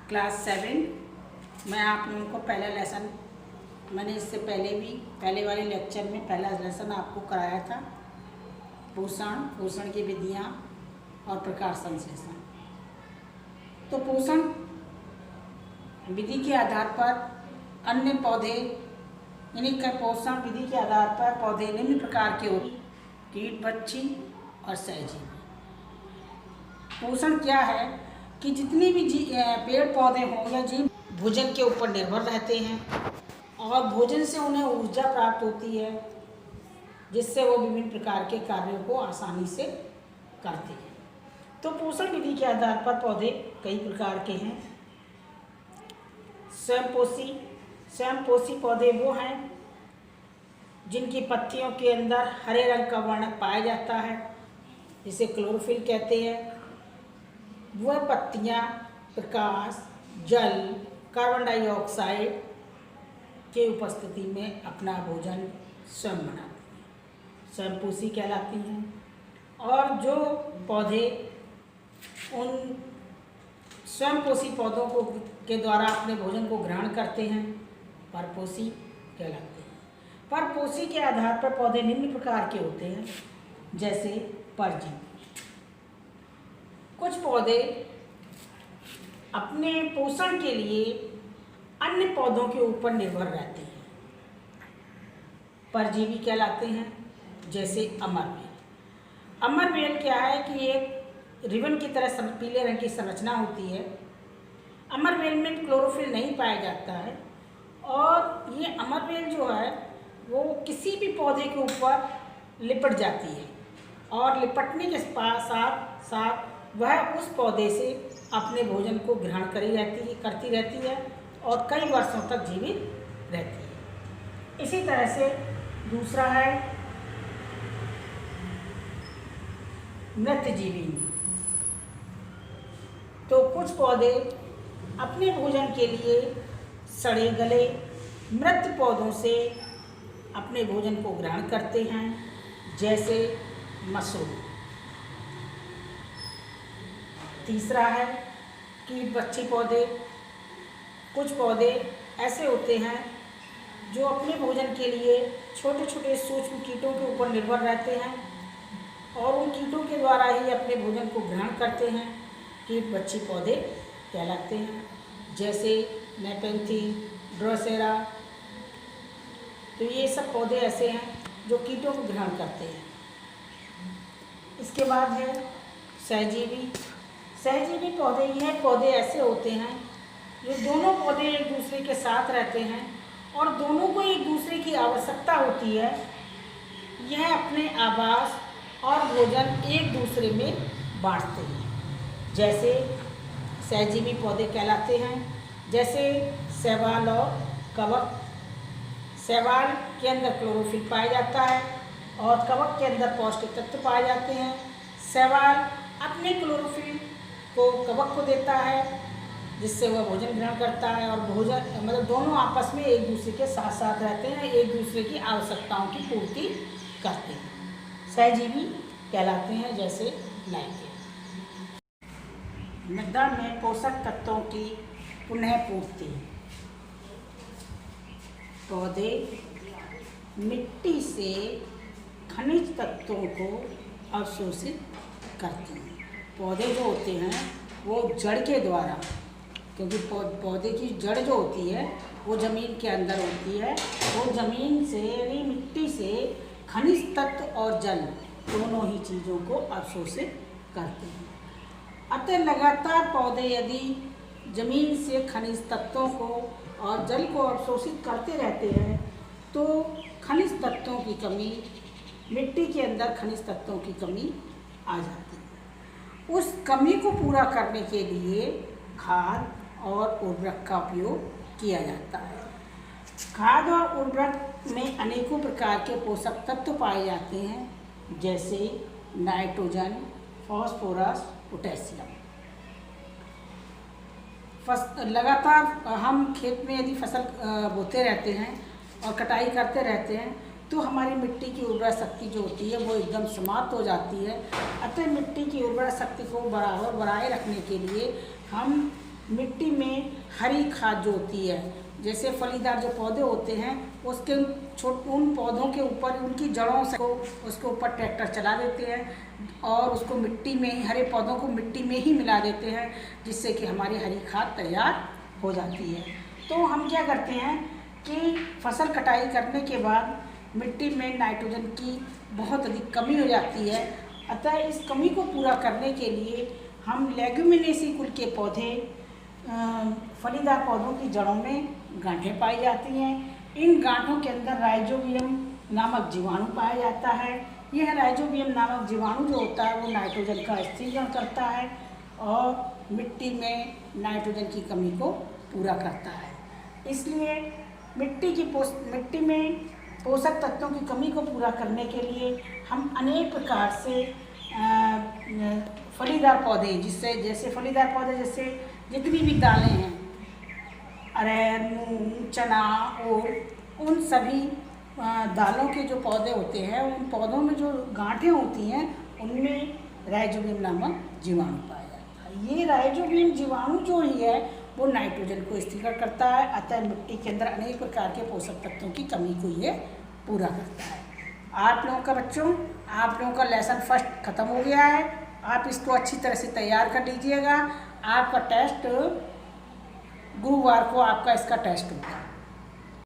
Class 7। मैं आप लोगों को पहला लेसन, मैंने इससे पहले वाले लेक्चर में पहला लेसन आपको कराया था, पोषण की विधियाँ और प्रकार संश्लेषण। तो पोषण विधि के आधार पर अन्य पौधे, यानी पोषण विधि के आधार पर पौधे निम्न प्रकार के होते हैं: कीट, पक्षी और सहजीवी। पोषण क्या है कि जितनी भी पेड़ पौधे हों या जीव भोजन के ऊपर निर्भर रहते हैं और भोजन से उन्हें ऊर्जा प्राप्त होती है, जिससे वो विभिन्न प्रकार के कार्यों को आसानी से करते हैं। तो पोषण विधि के आधार पर पौधे कई प्रकार के हैं। स्वयंपोषी पौधे वो हैं जिनकी पत्तियों के अंदर हरे रंग का वर्णक पाया जाता है, जिसे क्लोरोफिल कहते हैं। वह पत्तियां प्रकाश, जल, कार्बन डाइऑक्साइड के उपस्थिति में अपना भोजन स्वयं बनाती हैं, स्वयंपोषी कहलाती हैं। और जो पौधे उन स्वयंपोषी पौधों के द्वारा अपने भोजन को ग्रहण करते हैं, परपोषी कहलाते हैं। परपोषी के आधार पर पौधे निम्न प्रकार के होते हैं, जैसे परजीवी। कुछ पौधे अपने पोषण के लिए अन्य पौधों के ऊपर निर्भर रहते हैं, परजीवी कहलाते हैं, जैसे अमरबेल। अमरबेल क्या है कि एक रिबन की तरह पीले रंग की संरचना होती है। अमरबेल में क्लोरोफिल नहीं पाया जाता है और ये अमरबेल जो है वो किसी भी पौधे के ऊपर लिपट जाती है और लिपटने के साथ वह उस पौधे से अपने भोजन को ग्रहण करती रहती है और कई वर्षों तक जीवित रहती है। इसी तरह से दूसरा है मृतजीवी। तो कुछ पौधे अपने भोजन के लिए सड़े गले मृत पौधों से अपने भोजन को ग्रहण करते हैं, जैसे मशरूम। तीसरा है कीट पक्षी पौधे। कुछ पौधे ऐसे होते हैं जो अपने भोजन के लिए छोटे छोटे सूक्ष्म कीटों के ऊपर निर्भर रहते हैं और उन कीटों के द्वारा ही अपने भोजन को ग्रहण करते हैं, कीट पक्षी पौधे कहलाते हैं, जैसे नेपेंथी, ड्रोसेरा। तो ये सब पौधे ऐसे हैं जो कीटों को ग्रहण करते हैं। इसके बाद है सहजीवी। सहजीवी पौधे, यह पौधे ऐसे होते हैं जो दोनों पौधे एक दूसरे के साथ रहते हैं और दोनों को एक दूसरे की आवश्यकता होती है। यह अपने आवास और भोजन एक दूसरे में बांटते हैं, जैसे सहजीवी पौधे कहलाते हैं, जैसे शैवाल और कवक। शैवाल के अंदर क्लोरोफिल पाया जाता है और कवक के अंदर पौष्टिक तत्व पाए जाते हैं। शैवाल अपने क्लोरोफिल को कवक को देता है, जिससे वह भोजन ग्रहण करता है और भोजन दोनों आपस में एक दूसरे के साथ साथ रहते हैं, एक दूसरे की आवश्यकताओं की पूर्ति करते हैं, सहजीवी कहलाते हैं, जैसे नाइट्रोजन। मृदा में पोषक तत्वों की पुनः पूर्ति। पौधे मिट्टी से खनिज तत्वों को अवशोषित करते हैं। पौधे जो होते हैं वो जड़ के द्वारा, क्योंकि पौधे की जड़ जो होती है वो ज़मीन के अंदर होती है, वो ज़मीन से यानी मिट्टी से खनिज तत्व और जल दोनों ही चीज़ों को अवशोषित करते हैं। अतः लगातार पौधे यदि ज़मीन से खनिज तत्वों को और जल को अवशोषित करते रहते हैं तो खनिज तत्वों की कमी, मिट्टी के अंदर खनिज तत्वों की कमी आ जाती है। उस कमी को पूरा करने के लिए खाद और उर्वरक का उपयोग किया जाता है। खाद और उर्वरक में अनेकों प्रकार के पोषक तत्व पाए जाते हैं, जैसे नाइट्रोजन, फास्फोरस, पोटेशियम। लगातार हम खेत में यदि फसल बोते रहते हैं और कटाई करते रहते हैं तो हमारी मिट्टी की उर्वरा शक्ति जो होती है वो एकदम समाप्त हो जाती है। अतः मिट्टी की उर्वरा शक्ति को बराबर बनाए रखने के लिए हम मिट्टी में हरी खाद जो होती है, जैसे फलीदार जो पौधे होते हैं उसके उन पौधों के ऊपर उनकी जड़ों से उसके ऊपर ट्रैक्टर चला देते हैं और उसको मिट्टी में हरे पौधों को मिट्टी में ही मिला देते हैं, जिससे कि हमारी हरी खाद तैयार हो जाती है। तो हम क्या करते हैं कि फसल कटाई करने के बाद मिट्टी में नाइट्रोजन की बहुत अधिक कमी हो जाती है, अतः इस कमी को पूरा करने के लिए हम लेग्यूमिनेसी कुल के पौधे फलीदार पौधों की जड़ों में गांठें पाई जाती हैं। इन गांठों के अंदर राइजोबियम नामक जीवाणु पाया जाता है। यह राइजोबियम नामक जीवाणु जो होता है वो नाइट्रोजन का स्थिरीकरण करता है और मिट्टी में नाइट्रोजन की कमी को पूरा करता है। इसलिए मिट्टी में पोषक तत्वों की कमी को पूरा करने के लिए हम अनेक प्रकार से फलीदार पौधे जैसे फलीदार पौधे जैसे जितनी भी दालें हैं, अरहर, मूंग, चना, ओट, उन सभी दालों के जो पौधे होते हैं उन पौधों में जो गांठें होती हैं उनमें राइजोबियम नामक जीवाणु पाया जाता है। ये राइजोबियम जीवाणु जो ही है वो नाइट्रोजन को स्थिरीकरण करता है, अतः मिट्टी के अंदर अनेक प्रकार के पोषक तत्वों की कमी को ये पूरा करता है। आप लोगों का बच्चों, आप लोगों का लेसन फर्स्ट ख़त्म हो गया है। आप इसको अच्छी तरह से तैयार कर लीजिएगा। आपका टेस्ट गुरुवार को आपका इसका टेस्ट होगा।